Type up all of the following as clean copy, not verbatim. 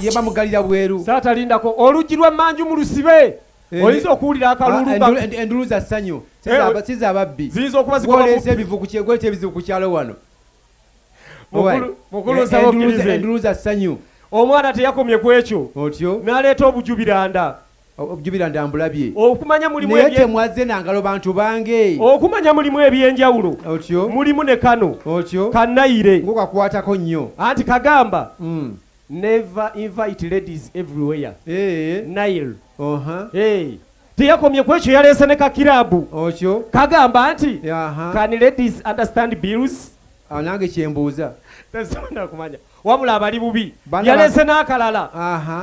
yeba mugalira bweru saatalindako oluggi lw'emmanju mu lusibe oyinza okuwulira akalulu endulu za ssanyu siza ababbi ziyinza okuba zikoleesa ebizibu ku kyalo wano mukulu nsaba okkirize endulu za ssanyu omwana teyakomye ku ekyo otyo n'aleeta obujubiranda obujubiranda mbulabye okumanya mulimu naye temwazze nangalo bantu bange okumanya mulimu ebyenjawulo otyo mulimu ne kano otyo kanayire ngokakwatako nnyo anti kagamba never invite ladies everywhere Nile teyakomye ku ekyo yaleese ne kakirabu otyo kagamba nti can ladies understand bills nange kyembuuza tesonda kumanya wabula abali bubi yaleese n'akalala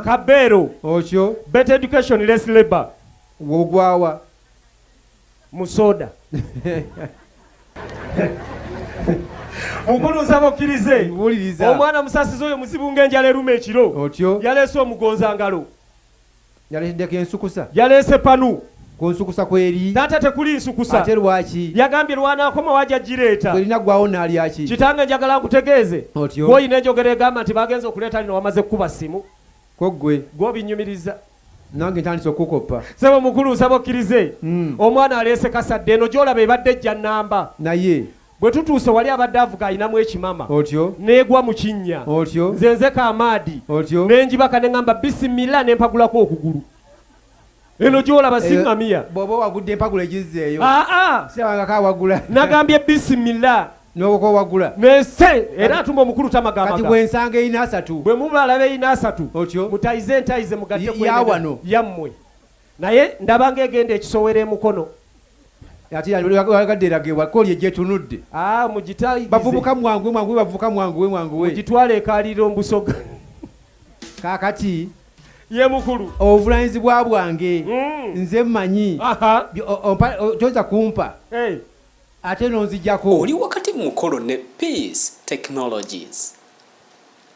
kabeero otyo better education less labor wogwawa musoda mukulu nsaba okkirize omwana musasizi oyo musibu ng'enjala eruma ekiro otyo yaleese omugonzangalo yaleeseddeko ensukusa yaleese panu ku nsukusa kweri taata tekuli nsukusa ate lwaki yagambye lwanaakoma wajja gireeta bwerina gwawo naalyaki kitange njagala nkutegeeze otyo gw'oyina enjogera egamba nti bagenze okuleeta lino wamaze kukuba simu koggwe gw'obinyumiriza nange ntandise okukoppa sebo mukulu nsaba okkirize omwana aleese kasadde eno gy'olaba ebadde ejja nnamba naye bwe tutuuse wali abadde avuga ayinamu ekimama otyo neegwa mu kinnya otyo nze nzeka amaadi otyo n'enjibaka ne ŋŋamba bisimila ne mpagulako okugulu eno gy'olaba siŋŋamiya bw'oba wagudde empagula egizzeeyo sirabangako awagula nagambye bisimila n'obuka owagula nese era atuma omukulu tamagamaga kati bw'ensanga eyina asatu bwe mubalaba eyina asatu otyo mutayize entayize mugatte yawano yammwe naye ndabanga egenda ekisowera emukono ate yagadde eragibwa koli egyetunudde mugitayize bavubuka mwangu bavubuka mwangu mugitwale ekaliro mbusoga kaakati ye mukulu obuvunanyizibwa bwange nze mmanyi toyinza kumpa ate nonzijjako oli wakati mu mukolo ne Peace Technologies